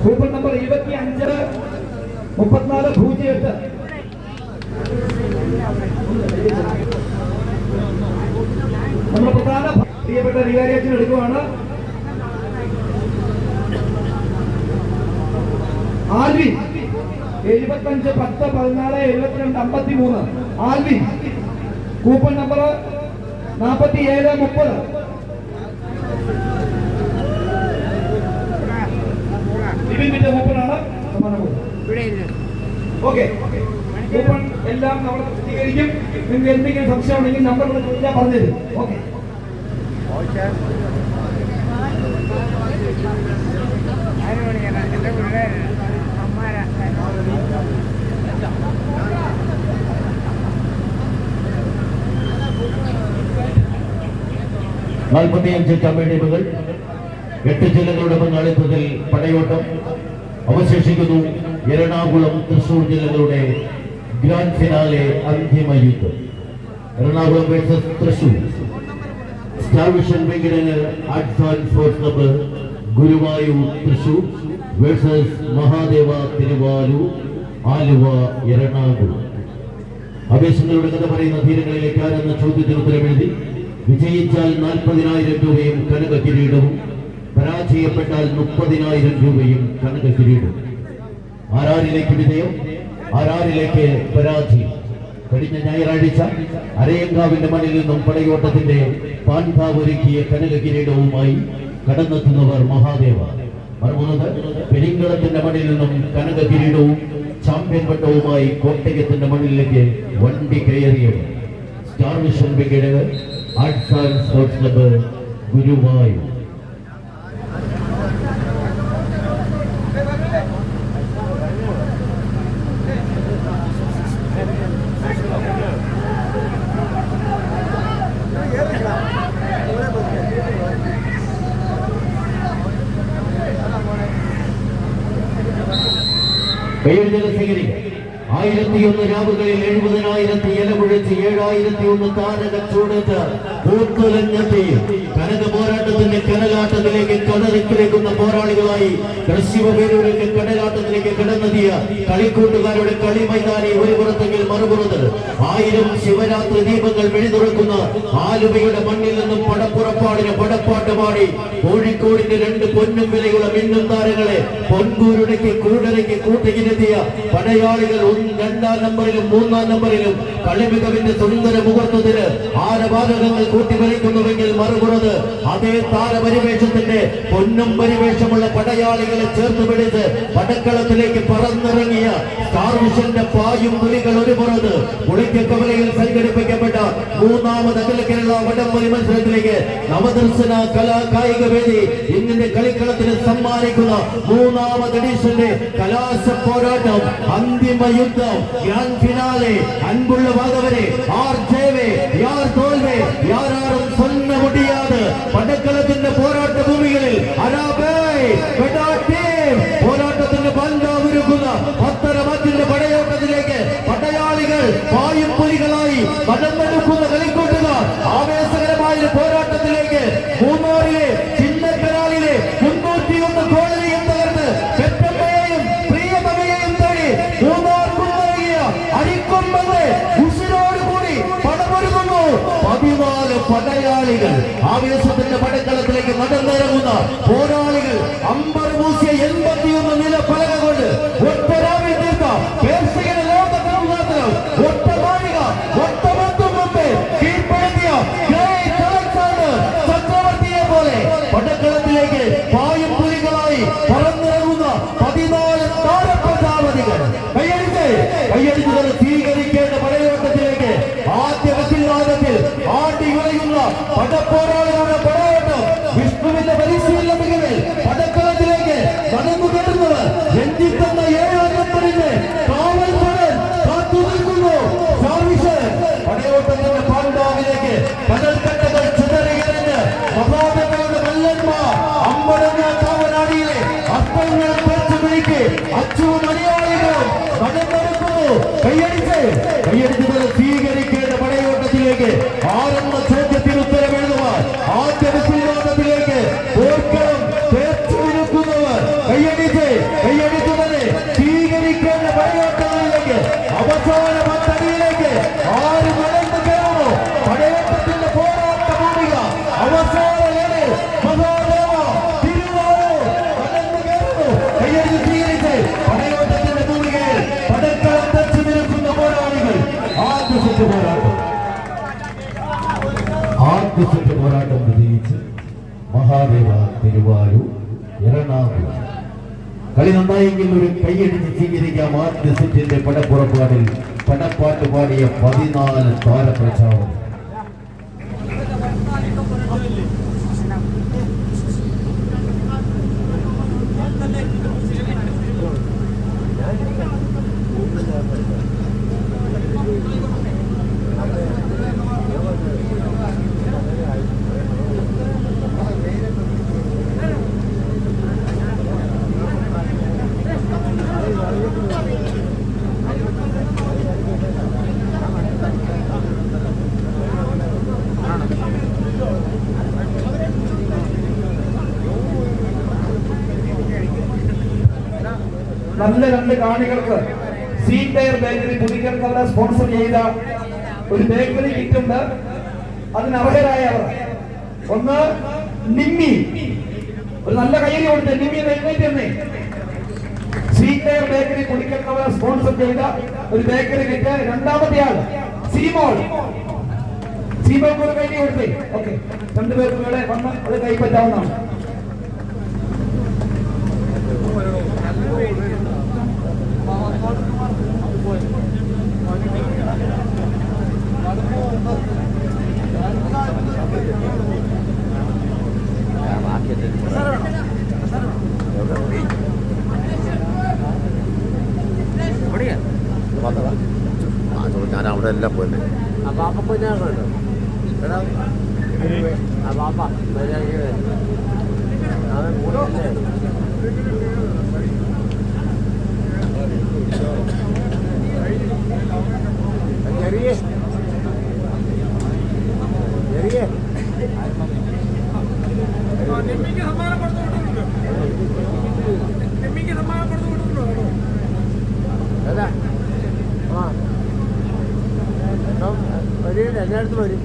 Coupon number 25 3408. നമ്മുടെ പ്രധാന പ്രിയപ്പെട്ട വികാരിയച്ഛൻ എടുക്കുവാണ്. ആൽവിൻ 75 10 14 72 53. Alvin coupon number 47 30. ലിവിന്റെ കൂപ്പണാണ്. ഓക്കെ, കൂപ്പൺ എല്ലാം നമ്മൾ സ്വീകരിക്കും. നിങ്ങൾക്ക് എന്തെങ്കിലും സംശയം ഉണ്ടെങ്കിൽ നമ്പർ പറഞ്ഞു തരും. ഓക്കെ, നാൽപ്പത്തിയഞ്ച് ടീമുകൾ 8 ജില്ലകളുടെ പങ്കാളിത്തത്തിൽ പടയോട്ടം. അവശേഷിക്കുന്നു എറണാകുളം തൃശൂർ ജില്ലകളുടെ ഗ്രാൻഡ് ഫിനാലെ അന്തിമ യുദ്ധം. Ernakulam versus Thrissur. Star vision Venkitangu arts and sports club Guruvayur Thrissur versus Mahadeva Thiruvaloor Aluva Ernakulam. ആവേശങ്ങളുടെ കഥ പറയുന്ന തീരങ്ങളിലേക്ക് ആരെന്ന ചോദ്യത്തിന് ഉത്തരമെഴുതി വിജയിച്ചാൽ 40,000 രൂപയും കനക കിരീടവും, പരാജയപ്പെട്ടാൽ 30,000 രൂപയും കനക കിരീടവും. ആരാരിലേക്ക് വിജയം, ആരാരിലേക്ക് പരാജയം. കഴിഞ്ഞ ഞായറാഴ്ച അരയങ്കാവിന്റെ മണ്ണിൽ നിന്നും പടയോട്ടത്തിന്റെ പാൻപാവൊരുക്കിയ കനക കിരീടവുമായി കടന്നെത്തുന്നവർ മഹാദേവ. മറുപുറത്ത് പെരിങ്കളത്തിന്റെ മണ്ണിൽ നിന്നും കനക കിരീടവും ചാമ്പ്യൻ പട്ടവുമായി കോട്ടയത്തിന്റെ മണ്ണിലേക്ക് വണ്ടി കയറിയവർ star vision Venkitangu arts and sports club Guruvayur. കയ്യെഴുതുക സ്വീകരിക്കുക. 1001 രാവുകളിൽ 70,000 ഇല കുഴച്ച് 7,001 താരക ചൂടേറ്റ് പൂത്തുലഞ്ഞെത്തിയും കനക പോരാട്ടത്തിന്റെ കനലാട്ടത്തിലേക്ക് കടലിക്കുന്ന പോരാളികളായി തൃശ്ശിവപേരൂരിന്റെ കടലാട്ടത്തിലേക്ക് കടന്നെത്തിയ കളിക്കൂട്ടുകാരുടെ കളി മൈതാനി ഒരു പുറത്തെങ്കിൽ മറുപുറത്ത് 1000 ശിവരാത്രി ദീപങ്ങൾ വെടിതുറക്കുന്ന ആലുവയുടെ മണ്ണിൽ നിന്നും പടപ്പുറപ്പാടിന് പടപ്പാട്ട് പാടി കോഴിക്കോടിന്റെ 2 പൊന്നും വിലയുള്ള മിന്നും താരങ്ങളെ പൊൻകൂരുടയ്ക്ക് കൂടരയ്ക്ക് കൂട്ടിക്കിനെത്തിയ പടയാളികൾ 2ാം നമ്പറിലും 3ാം നമ്പറിലും കളിമികവിന്റെ സുന്ദര മുഹൂർത്തത്തിന് ആരവാദകങ്ങൾ കൂട്ടിവലിക്കുന്നുവെങ്കിൽ മറുപുറത്ത് അതേ താരപരിവേഷത്തിന്റെ പൊന്നും പരിവേഷമുള്ള പടയാളികളെ ചേർത്ത് പിടിച്ച് പടക്കളത്തിലേക്ക് പറന്നിറങ്ങിയ സ്റ്റാർ വിഷന്റെ പായും പുലികൾ ഒരു പുറത്ത് പുളിക്കക്കവലയിൽ സംഘടിപ്പിക്കപ്പെട്ട 3ാമത് അഖില കേരള വടംവലി മത്സരത്തിലേക്ക് നവദർശന കലാ കായിക വേദി ഇന്നിന്റെ കളിക്കളത്തിന് സമ്മാനിക്കുന്ന 3ാമത് എഡിഷന്റെ കലാശ പോരാട്ടം അന്തിമ യുദ്ധം ഗ്രാൻഡ് ഫിനാലെ. അൻപുള്ള വാദവരെ ആർ ജയവേ യാർ തോൽവേ യാരാറും സ്വന്ന മുടിയാത് പടക്കളത്തിന്റെ പോരാട്ട ഭൂമികളിൽ പോരാട്ടത്തിന്റെ പഞ്ചാവുരുക്കുന്ന പത്തരമത്തിന്റെ പടയോട്ടത്തിലേക്ക് പടയാളികൾ പായും പുലികളായി കടന്നെടുക്കുന്ന കളിക്കൂട്ടുകാർ ആവേശകരമായ പോരാട്ടത്തിലേക്ക് മൂന്നാറിലെ ചിന്നക്കനാലിലെ 301 കോളനിയും തകർന്ന് പെറ്റമ്മയെയും പ്രിയമയെയും തേടി മൂന്നാർ കുന്നറിയ അരിക്കൊമ്പങ്ങളെ ഉസിരോടുകൂടി പടമൊരുങ്ങുന്നു 14 പടയാളികൾ. ആവേശത്തിന്റെ പടക്കളത്തിലേക്ക് നടന്നിറങ്ങുന്ന പോരാളികൾ അമ്പർ മൂസിയ 81 നില പലക കൊണ്ട് ഒറ്റരാവിൽ തീർത്ത പേർഷ്യൻ ലോകത്തിന് ഒറ്റ മാളിക ഒറ്റമൊത്തും മുമ്പേ കീഴ്പ്പെടുത്തിയ ചക്രവർത്തിയെ പോലെ പടക്കളത്തിലേക്ക് പായും പുലികളായി പറന്നിറങ്ങുന്ന 14 താരപ്രജാപതികൾ. കയ്യടിച്ചുകൾ സ്വീകരിക്കേണ്ട പടയോട്ടത്തിലേക്ക് ആദ്യ വസില്ലാദത്തിൽ ആണ്ടി ഉറയുന്ന പടപ്പോരാളികളുടെ പടയോട്ടം വിഷ്ണുവിന്റെ പരിശീലന മികവിൽ പടക്കളത്തിലേക്ക് കടന്നു കയറുന്നവർ രഞ്ജിത്തെന്ന 7ാം നമ്പറിന്റെ കാവൽ പടൻ കാത്തു നിൽക്കുന്നു. പടയോട്ടത്തിന്റെ പാണ്ഡാവിലേക്ക് കടൽക്കട്ടകൾ ചിതറിയെറിഞ്ഞ് മഹാദേവയുടെ മല്ലന്മാർ അമ്പടങ്ങ കാവനാടിയിലെ അസ്ത്രങ്ങൾ പേച്ചു പിടിക്ക് അച്ചുവും മലയാളികളും കടന്നെടുക്കുന്നു. കയ്യടിച്ചുകൾ സ്വീകരിക്കേണ്ട പടയോട്ടത്തിലേക്ക് ആരെന്ന ചോദ്യത്തിന് ഉത്തരമെഴുതുവാൻ ആദ്യ വിസില്ലാദത്തിലേക്ക് പോർക്കളം തേച്ചു നിൽക്കുന്നവർ കയ്യടിച്ച് ആദ്യ സെറ്റ് പോരാട്ടം വിജയിച്ച് മഹാദേവ തിരുവാരൂർ എറണാകുളം. കളി നന്നായെങ്കിൽ ഒരു കൈയടിച്ച് സ്വീകരിക്കാം. ആദ്യ സെറ്റിന്റെ പടപ്പുറപ്പാടിൽ പടപ്പാട്ട് പാടിയ 14 താരപ്രചാപനം. നല്ല രണ്ട് കാണികൾക്ക് സീറ്റയർ ബേക്കറി പുതുക്കൽക്കവല സ്പോൺസർ ചെയ്ത ഒരു ബേക്കറി കിറ്റ് ഉണ്ട്. അതിന് അർഹരായവർ ഒന്ന് നിമ്മി, ഒരു നല്ല കയ്യിൽ കൊടുത്ത് നിമ്മി എഴുന്നേറ്റ്. സീറ്റയർ ബേക്കറി പുതുക്കൽക്കവല സ്പോൺസർ ചെയ്ത ഒരു ബേക്കറി കിറ്റ്. രണ്ടാമത്തെ ആൾ സീമോൾ, സീമോൾക്ക് ഒരു കൈ കൊടുത്തേ. ഓക്കെ, രണ്ടുപേർക്കും ഇവിടെ വന്ന് അത് കൈപ്പറ്റാവുന്നതാണ്. ഞാൻ അവിടെ എല്ലാം പോലെ എല്ലായിടത്തും വരും.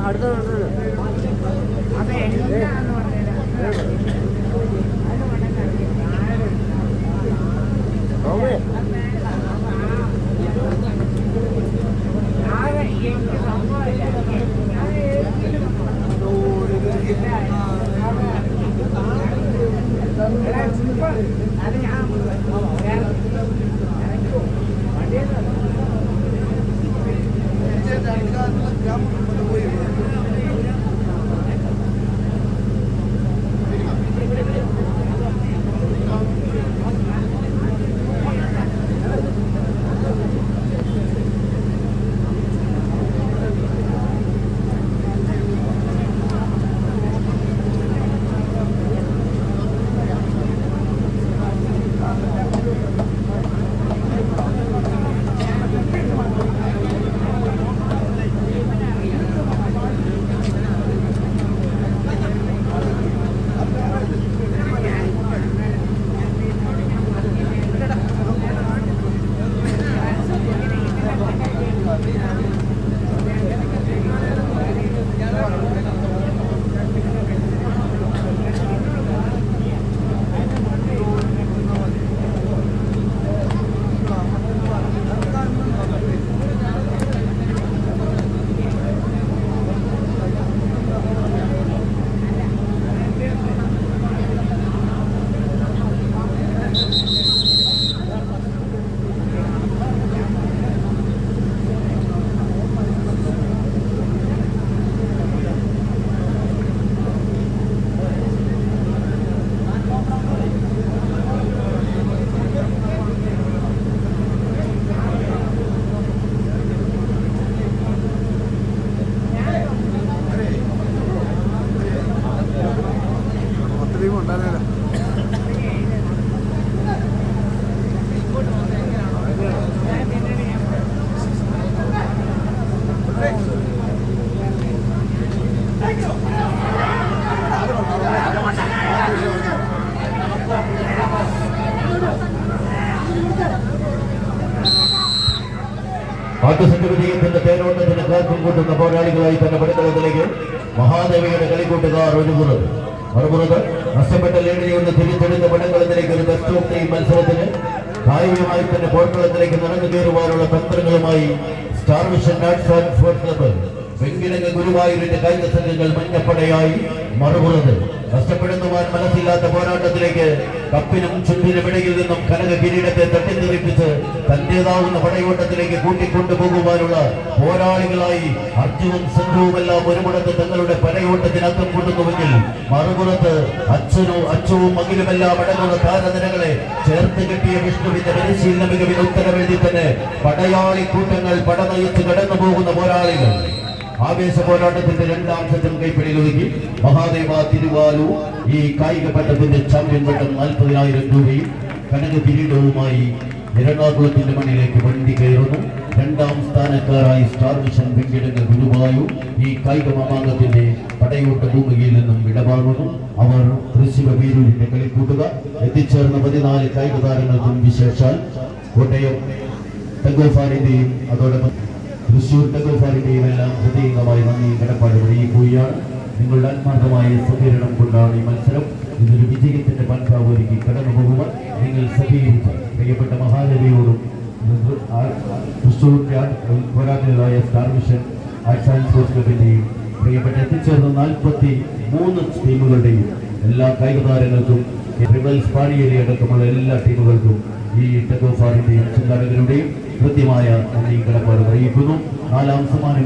അടുത്ത ആദ്യസെറ്റ് വിജയത്തിന്റെ പേരോട്ടത്തിന് കാർക്കും കൂട്ടുന്ന പോരാളികളായി തന്നെ പടുക്കളത്തിലേക്ക് മഹാദേവിയുടെ കളിക്കൂട്ടുകാർ ഒരുങ്ങുന്നത്. മറുപുറത്ത് നഷ്ടപ്പെട്ട ലീഡിനെ ഒന്ന് തിരിച്ചെടുത്ത പടക്കളത്തിലേക്ക് ഒരു ബെസ്റ്റ് ഓഫ് 3 മത്സരത്തിന് കായികമായി തന്നെ പോർക്കളത്തിലേക്ക് നടന്നു കയറുവാനുള്ള തന്ത്രങ്ങളുമായി star vision arts and sports club Venkitangu ഗുരുവായൂരിന്റെ കായിക സംഘങ്ങൾ മഞ്ഞപ്പടയായി മറുപുറത്ത് കഷ്ടപ്പെടുന്നവാൻ മനസ്സില്ലാത്ത പോരാട്ടത്തിലേക്ക് കപ്പിനും ചുണ്ടിനും ഇടയിൽ നിന്നും കനക കിരീടത്തെ തട്ടിത്തെറിപ്പിച്ച് തന്റേതാവുന്ന പടയോട്ടത്തിലേക്ക് കൂട്ടിക്കൊണ്ടുപോകുവാനുള്ള പോരാളികളായി അർജുനും സംഘവുമെല്ലാം ഒരുമിടത്ത് തങ്ങളുടെ പടയോട്ടത്തിനക്കം കൂട്ടുന്നുവെങ്കിൽ മറുപുറത്ത് അച്ഛവും മകിലുമെല്ലാം അടങ്ങുന്ന താരനിരകളെ ചേർത്ത് കെട്ടിയ വിഷ്ണുവിന്റെ പരിശീലന മികവിന് ഉത്തരവെഴുതി തന്നെ പടയാളി കൂട്ടങ്ങൾ പടനയിച്ച് കടന്നു പോകുന്ന പോരാളികൾ ആവേശ പോരാട്ടത്തിന്റെ രണ്ടാം സെറ്റും കൈപ്പിടിയിൽ ഒതുക്കി മഹാദേവ തിരുവാലു ഈ കായിക പട്ടത്തിന്റെ ചാമ്പ്യൻ പട്ടം 40,000 രൂപയും കനക കിരീടവുമായി എറണാകുളത്തിന്റെ മണ്ണിലേക്ക് വണ്ടി കയറുന്നു. രണ്ടാം സ്ഥാനക്കാരായി സ്റ്റാർ മിഷൻ വെങ്കിടങ്ങ് ഗുരുവായൂർ ഈ കായിക മാമാങ്കത്തിന്റെ പടയോട്ട ഭൂമികയിൽ നിന്നും വിടവാങ്ങുന്നു. അവർ തൃശ്ശൂർ വീരൂരിന്റെ കളിക്കൂട്ടുക എത്തിച്ചേർന്ന 14 കായിക താരങ്ങൾക്കും വിശേഷാൽ കോട്ടയം തെങ്കോഫാറിന്റെയും അതോടൊപ്പം തൃശ്ശൂർ തെങ്കോഫാറിന്റെയും എല്ലാം ഹൃദയംഗമായി നന്ദി കടപ്പാട് വഴിയുകയാണ്. നിങ്ങളുടെ ആത്മാർത്ഥമായ സഹകരണം കൊണ്ടാണ് ഈ മത്സരം ഇതൊരു വിജയത്തിന്റെ പന്ഥാവ് ഒരുക്കി കടന്നു പോകുവാൻ നിങ്ങൾ സഹകരിച്ച പ്രിയപ്പെട്ട മഹാദേവിയോടും തൃശ്ശൂർ പോരാളികളായ star mission arts and sports ക്ലബിന്റെയും പ്രിയപ്പെട്ട എത്തിച്ചേർന്ന 43 ടീമുകളുടെയും എല്ലാ കായിക താരങ്ങൾക്കും റിവൽസ് പാടിയേരി അടക്കമുള്ള എല്ലാ ടീമുകൾക്കും ഈ തെങ്കോഫാറിന്റെയും സംഘാടകരുടെയും കൃത്യമായ നന്ദി കടപ്പാട് അറിയിക്കുന്നു. 4ാം സമ്മാനം